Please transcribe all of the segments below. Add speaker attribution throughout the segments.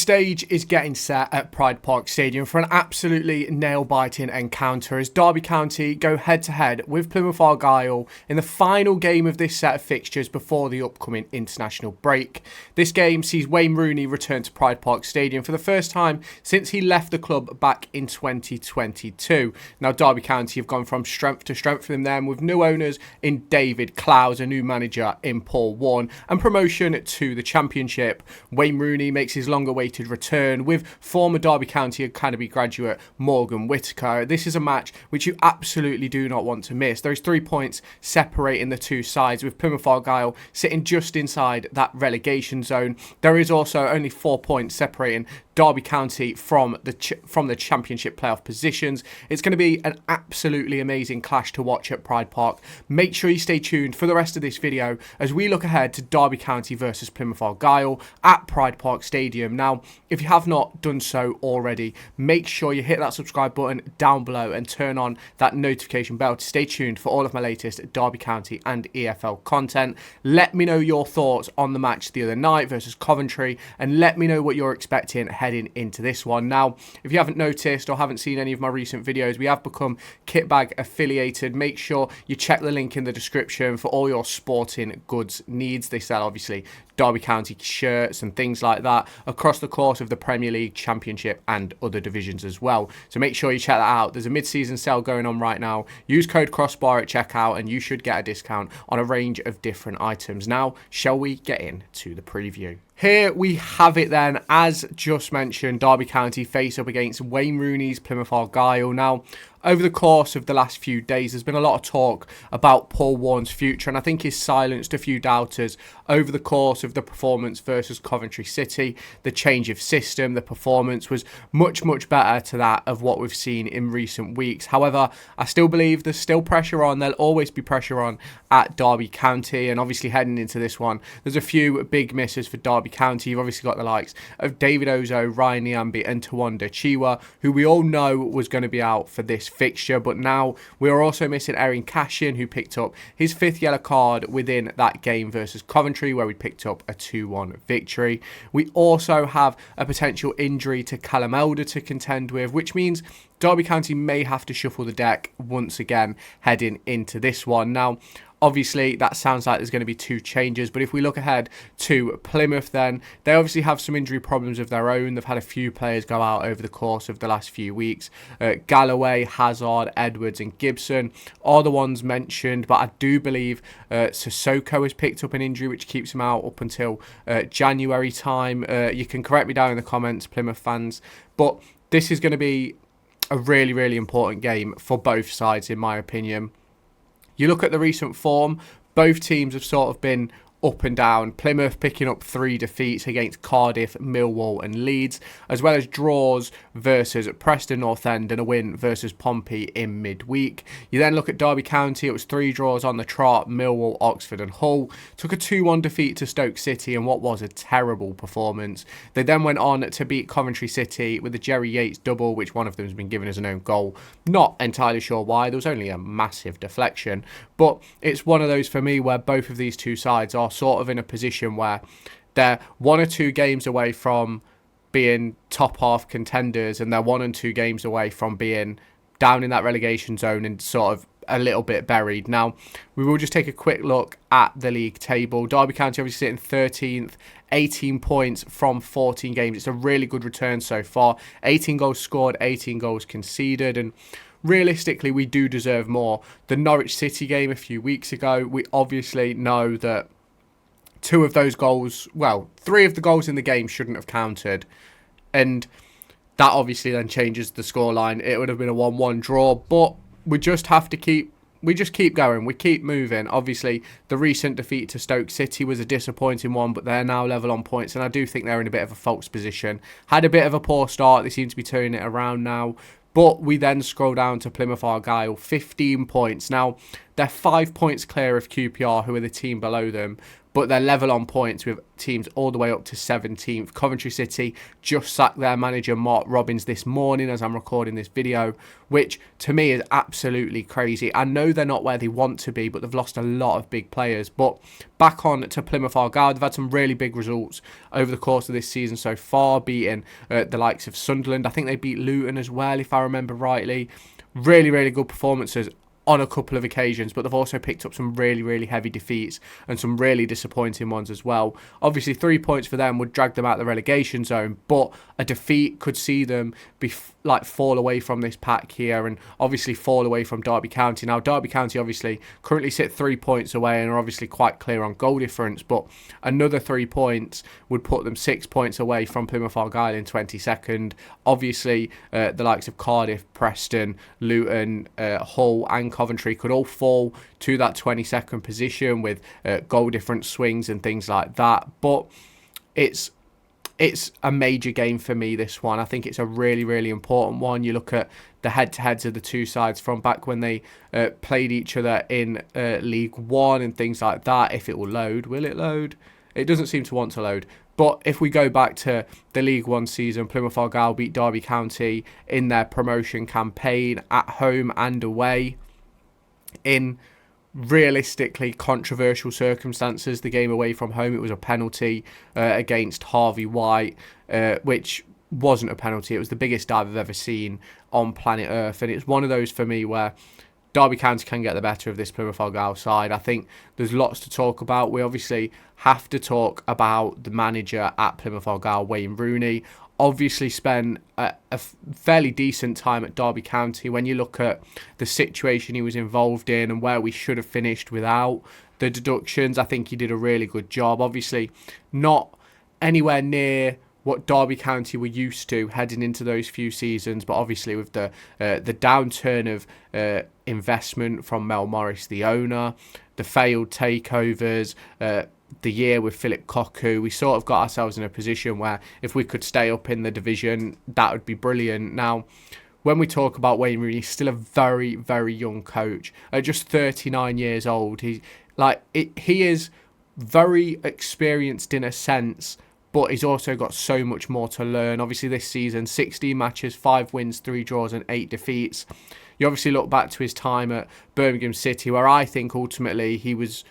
Speaker 1: stage is getting set at Pride Park Stadium for an absolutely nail-biting encounter as Derby County go head-to-head with Plymouth Argyle in the final game of this set of fixtures before the upcoming international break. This game sees Wayne Rooney return to Pride Park Stadium for the first time since he left the club back in 2022. Now, Derby County have gone from strength to strength for them with new owners in David Clowes, a new manager in Paul Warne, and promotion to the Championship. Wayne Rooney makes his long-awaited return with former Derby County Academy graduate Morgan Whittaker. This is a match which you absolutely do not want to miss. There's 3 points separating the two sides, with Plymouth Argyle sitting just inside that relegation zone. There is also only 4 points separating Derby County from the Championship playoff positions. It's going to be an absolutely amazing clash to watch at Pride Park. Make sure you stay tuned for the rest of this video as we look ahead to Derby County versus Plymouth Argyle at Pride Park Stadium. Now, if you have not done so already, make sure you hit that subscribe button down below and turn on that notification bell to stay tuned for all of my latest Derby County and EFL content. Let me know your thoughts on the match the other night versus Coventry, and let me know what you're expecting heading into this one. Now, if you haven't noticed or haven't seen any of my recent videos, we have become Kitbag affiliated. Make sure you check the link in the description for all your sporting goods needs. They sell obviously Derby County shirts and things like that across the course of the Premier League, Championship and other divisions as well. So make sure you check that out. There's a mid-season sale going on right now. Use code crossbar at checkout and you should get a discount on a range of different items. Now, shall we get into the preview? Here we have it then. As just mentioned, Derby County face up against Wayne Rooney's Plymouth Argyle. Now, over the course of the last few days, there's been a lot of talk about Paul Warne's future, and I think he's silenced a few doubters over the course of the performance versus Coventry City. The change of system, the performance was much better to that of what we've seen in recent weeks. However, I still believe there's still pressure on. There'll always be pressure on at Derby County, and obviously heading into this one, there's a few big misses for Derby County. You've obviously got the likes of David Ozo, Ryan Niambi and Tawanda Chiwa, who we all know was going to be out for this fixture, but now we are also missing Erin Cashin, who picked up his 5th yellow card within that game versus Coventry, where we picked up a 2-1 victory. We also have a potential injury to Callum Elder to contend with, which means Derby County may have to shuffle the deck once again heading into this one. Now, obviously, that sounds like there's going to be 2 changes, but if we look ahead to Plymouth, then they obviously have some injury problems of their own. They've had a few players go out over the course of the last few weeks. Galloway, Hazard, Edwards and Gibson are the ones mentioned, but I do believe Sissoko has picked up an injury which keeps him out up until January time. You can correct me down in the comments, Plymouth fans, but this is going to be a really important game for both sides, in my opinion. You look at the recent form, both teams have sort of been up and down. Plymouth picking up 3 defeats against Cardiff, Millwall and Leeds, as well as draws versus Preston North End and a win versus Pompey in midweek. You then look at Derby County, it was 3 draws on the trot, Millwall, Oxford and Hull. Took a 2-1 defeat to Stoke City in what was a terrible performance. They then went on to beat Coventry City with the Jerry Yates double, which one of them has been given as an own goal. Not entirely sure why, there was only a massive deflection. But it's one of those for me where both of these two sides are sort of in a position where they're 1 or 2 games away from being top half contenders, and they're 1 and 2 games away from being down in that relegation zone and sort of a little bit buried. Now, we will just take a quick look at the league table. Derby County obviously sitting 13th, 18 points from 14 games. It's a really good return so far. 18 goals scored, 18 goals conceded, and realistically, we do deserve more. The Norwich City game a few weeks ago, we obviously know that 2 of those goals, well, 3 of the goals in the game shouldn't have counted. And that obviously then changes the scoreline. It would have been a 1-1 draw, but we just have to keep going. We keep moving. Obviously, the recent defeat to Stoke City was a disappointing one, but they're now level on points, and I do think they're in a bit of a false position. Had a bit of a poor start. They seem to be turning it around now. But we then scroll down to Plymouth Argyle, 15 points. Now, They're 5 points clear of QPR, who are the team below them, but they're level on points with teams all the way up to 17th. Coventry City just sacked their manager Mark Robbins this morning as I'm recording this video, which to me is absolutely crazy. I know they're not where they want to be, but they've lost a lot of big players. But back on to Plymouth Argyle, they've had some really big results over the course of this season so far, beating the likes of Sunderland. I think they beat Luton as well, if I remember rightly. Really, really good performances on a couple of occasions, but they've also picked up some really, really heavy defeats and some really disappointing ones as well. Obviously, 3 points for them would drag them out of the relegation zone, but a defeat could see them fall away from this pack here, and obviously fall away from Derby County. Now, Derby County obviously currently sit 3 points away and are obviously quite clear on goal difference, but another 3 points would put them 6 points away from Plymouth Argyle in 22nd. Obviously, the likes of Cardiff, Preston, Luton, Hull and Coventry could all fall to that 22nd position with goal difference swings and things like that. But it's a major game for me, this one. I think it's a really, really important one. You look at the head-to-heads of the two sides from back when they played each other in League One and things like that. If it will load, will it load? It doesn't seem to want to load. But if we go back to the League One season, Plymouth Argyle beat Derby County in their promotion campaign at home and away in realistically controversial circumstances. The game away from home, it was a penalty against Harvey White, which wasn't a penalty. It was the biggest dive I've ever seen on planet Earth, and it's one of those for me where Derby County can get the better of this Plymouth Argyle side. I think there's lots to talk about. We obviously have to talk about the manager at Plymouth Argyle, Wayne Rooney. Obviously spent a fairly decent time at Derby County. When you look at the situation he was involved in and where we should have finished without the deductions, I think he did a really good job. Obviously not anywhere near what Derby County were used to heading into those few seasons, but obviously with the downturn of investment from Mel Morris, the owner, the failed takeovers, the year with Philip Cocu, we sort of got ourselves in a position where if we could stay up in the division, that would be brilliant. Now, when we talk about Wayne Rooney, he's still a very, very young coach. At just 39 years old, he is very experienced in a sense, but he's also got so much more to learn. Obviously, this season, 16 matches, 5 wins, 3 draws and 8 defeats. You obviously look back to his time at Birmingham City, where I think ultimately he was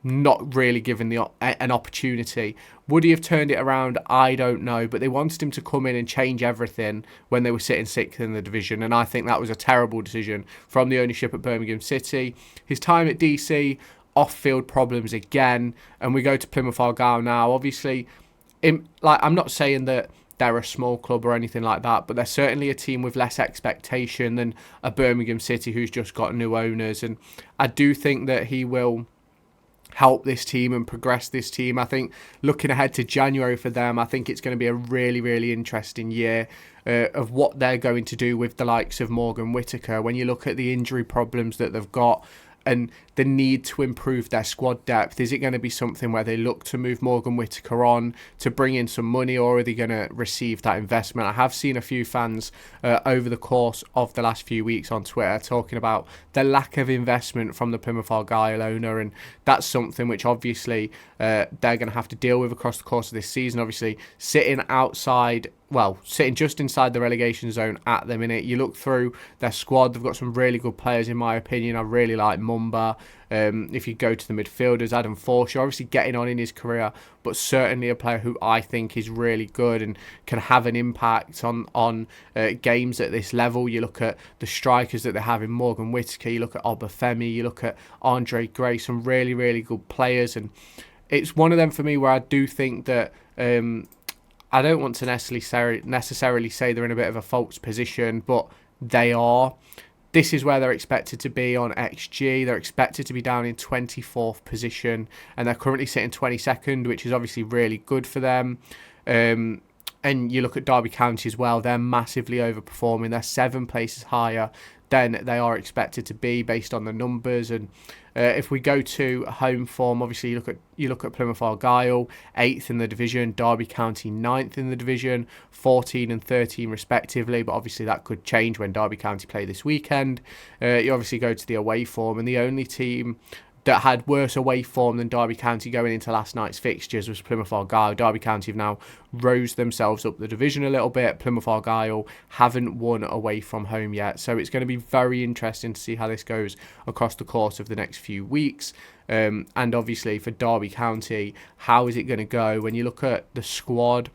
Speaker 1: not really given an opportunity. Would he have turned it around? I don't know, but they wanted him to come in and change everything when they were sitting 6th in the division, and I think that was a terrible decision from the ownership at Birmingham City. His time at DC, off-field problems again, and we go to Plymouth Argyle now. Obviously, I'm not saying that they're a small club or anything like that, but they're certainly a team with less expectation than a Birmingham City who's just got new owners, and I do think that he will help this team and progress this team. I think looking ahead to January for them, I think it's going to be a really, really interesting year of what they're going to do with the likes of Morgan Whittaker. When you look at the injury problems that they've got and the need to improve their squad depth, is it going to be something where they look to move Morgan Whittaker on to bring in some money, or are they going to receive that investment? I have seen a few fans over the course of the last few weeks on Twitter talking about the lack of investment from the Plymouth Argyle owner, and that's something which obviously they're going to have to deal with across the course of this season. Obviously sitting just inside the relegation zone at the minute. You look through their squad, they've got some really good players in my opinion. I really like Mumba. If you go to the midfielders, Adam Forshaw, obviously getting on in his career, but certainly a player who I think is really good and can have an impact on games at this level. You look at the strikers that they have in Morgan Whittaker, you look at Obafemi, you look at Andre Gray, some really, really good players, and it's one of them for me where I do think that I don't want to necessarily say they're in a bit of a false position, but they are. This is where they're expected to be on XG. They're expected to be down in 24th position, and they're currently sitting 22nd, which is obviously really good for them. And you look at Derby County as well, they're massively overperforming. They're 7 places higher than they are expected to be based on the numbers. And if we go to home form, obviously you look at Plymouth Argyle, 8th in the division, Derby County 9th in the division, 14 and 13 respectively, but obviously that could change when Derby County play this weekend. You obviously go to the away form, and the only team that had worse away form than Derby County going into last night's fixtures was Plymouth Argyle. Derby County have now rose themselves up the division a little bit. Plymouth Argyle haven't won away from home yet, so it's going to be very interesting to see how this goes across the course of the next few weeks. And obviously for Derby County, how is it going to go? When you look at the squad,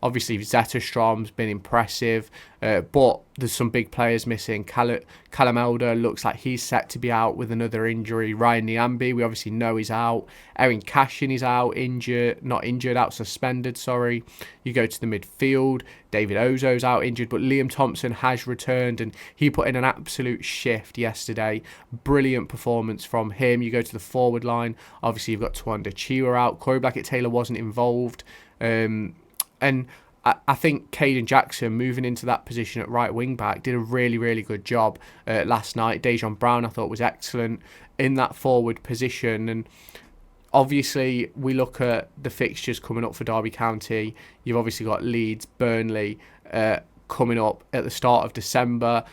Speaker 1: obviously Zetterstrom's been impressive, but there's some big players missing. Callum Elder looks like he's set to be out with another injury. Ryan Niambi, we obviously know he's out. Erin Cashin is out, out suspended, sorry. You go to the midfield, David Ozo's out injured, but Liam Thompson has returned, and he put in an absolute shift yesterday. Brilliant performance from him. You go to the forward line, obviously you've got Twanda Chiwa out. Corey Blackett-Taylor wasn't involved. And I think Caden Jackson moving into that position at right wing back did a really, really good job last night. Dejan Brown I thought was excellent in that forward position. And obviously we look at the fixtures coming up for Derby County. You've obviously got Leeds, Burnley coming up at the start of December.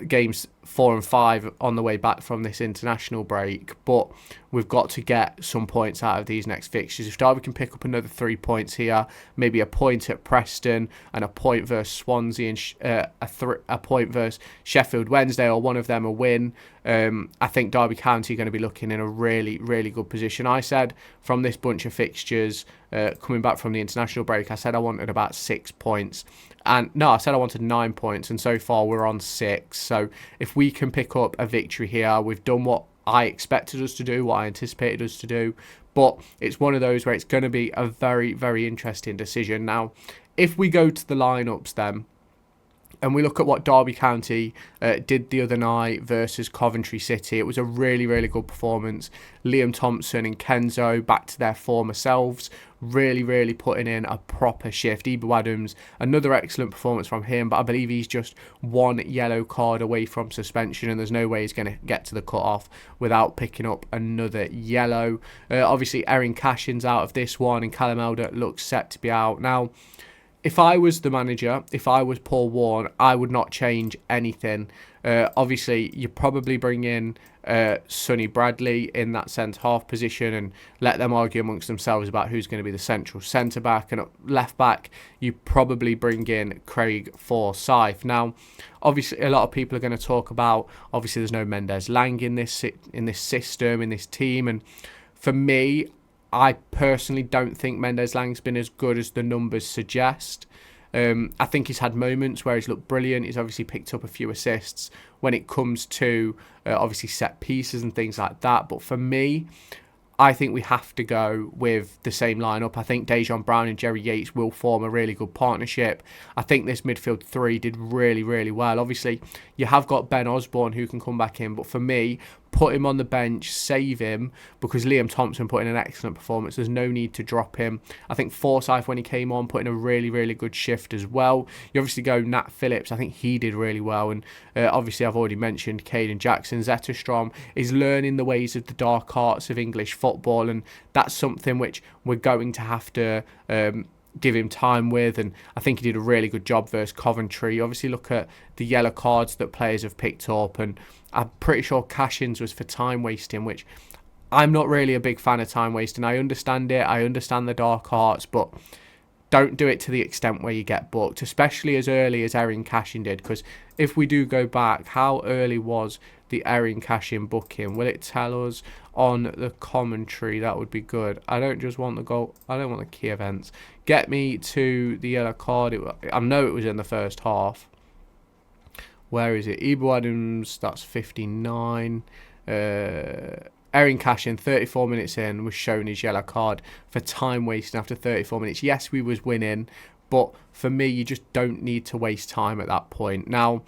Speaker 1: Games 4 and 5 on the way back from this international break, but we've got to get some points out of these next fixtures. If Derby can pick up another 3 points here, maybe a point at Preston and a point versus Swansea and a point versus Sheffield Wednesday, or one of them a win, I think Derby County are going to be looking in a really, really good position. I said from this bunch of fixtures coming back from the international break, I said I wanted about 6 points. And no, I said I wanted 9 points, and so far we're on 6. So if we can pick up a victory here, we've done what I expected us to do, what I anticipated us to do. But it's one of those where it's going to be a very, very interesting decision. Now, if we go to the lineups then, and we look at what Derby County did the other night versus Coventry City, it was a really, really good performance. Liam Thompson and Kenzo back to their former selves, really, really putting in a proper shift. Ibu Adams, another excellent performance from him, but I believe he's just 1 yellow card away from suspension, and there's no way he's going to get to the cut-off without picking up another yellow. Obviously, Erin Cashin's out of this one, and Callum Elder looks set to be out. Now, if I was the manager, if I was Paul Warne, I would not change anything. Obviously, you probably bring in Sonny Bradley in that centre-half position and let them argue amongst themselves about who's going to be the central centre-back. And at left-back, you probably bring in Craig Forsyth. Now, obviously, a lot of people are going to talk about, obviously, there's no Mendes Lang in this system, in this team. And for me, I personally don't think Mendes Lang's been as good as the numbers suggest. I think he's had moments where he's looked brilliant. He's obviously picked up a few assists when it comes to obviously set pieces and things like that. But for me, I think we have to go with the same lineup. I think Dejan Brown and Jerry Yates will form a really good partnership. I think this midfield three did really, really well. Obviously, you have got Ben Osborne who can come back in, but for me, put him on the bench, save him, because Liam Thompson put in an excellent performance. There's no need to drop him. I think Forsyth, when he came on, put in a really, really good shift as well. You obviously go Nat Phillips. I think he did really well. And obviously, I've already mentioned Caden Jackson. Zetterstrom is learning the ways of the dark arts of English football, and that's something which we're going to have to give him time with, and I think he did a really good job versus Coventry. Obviously, look at the yellow cards that players have picked up, and I'm pretty sure Cashin's was for time wasting, which I'm not really a big fan of time wasting. I understand it, I understand the dark arts, but don't do it to the extent where you get booked, especially as early as Erin Cashin did, because if we do go back, how early was the Erin Cashin booking? Will it tell us on the commentary? That would be good. I don't just want the goal. I don't want the key events. Get me to the yellow card. I know it was in the first half. Where is it? Ibu Adams, that's 59. Erin Cashin, 34 minutes in, was shown his yellow card for time wasting after 34 minutes. Yes, we was winning, but for me, you just don't need to waste time at that point. Now,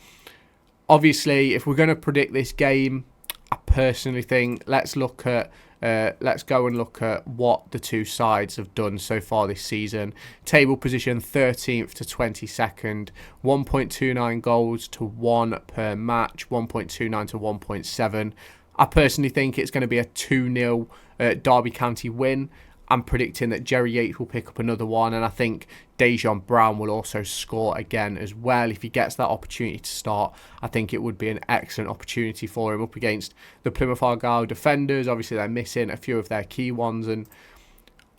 Speaker 1: obviously, if we're going to predict this game, I personally think let's look at let's go and look at what the two sides have done so far this season. Table position 13th to 22nd, 1.29 goals to 1 per match, 1.29 to 1.7. I personally think it's going to be a 2-0 Derby County win. I'm predicting that Jerry Yates will pick up another one, and I think Dejan Brown will also score again as well. If he gets that opportunity to start, I think it would be an excellent opportunity for him up against the Plymouth Argyle defenders. Obviously, they're missing a few of their key ones, and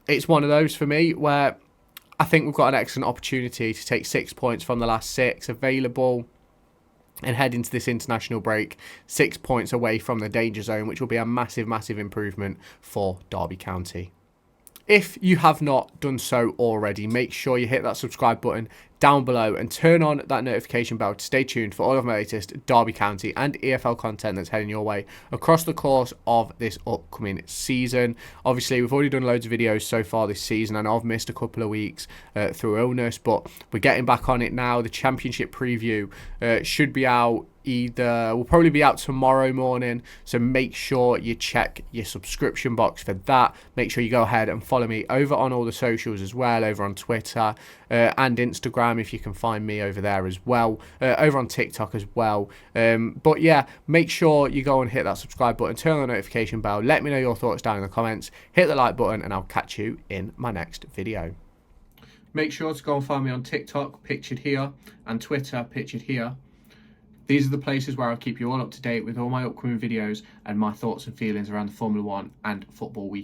Speaker 1: it's one of those for me where I think we've got an excellent opportunity to take 6 points from the last 6 available and head into this international break 6 points away from the danger zone, which will be a massive, massive improvement for Derby County. If you have not done so already, make sure you hit that subscribe button down below and turn on that notification bell to stay tuned for all of my latest Derby County and EFL content that's heading your way across the course of this upcoming season. Obviously, we've already done loads of videos so far this season. I know I've missed a couple of weeks through illness, but we're getting back on it now. The Championship preview should be out will probably be out tomorrow morning, so make sure you check your subscription box for that. Make sure you go ahead and follow me over on all the socials as well, over on Twitter and Instagram if you can find me over there as well, over on TikTok as well. But yeah, make sure you go and hit that subscribe button, turn on the notification bell, let me know your thoughts down in the comments, hit the like button, and I'll catch you in my next video. Make sure to go and find me on TikTok, pictured here, and Twitter, pictured here. These are the places where I'll keep you all up to date with all my upcoming videos and my thoughts and feelings around the Formula 1 and Football Weekend.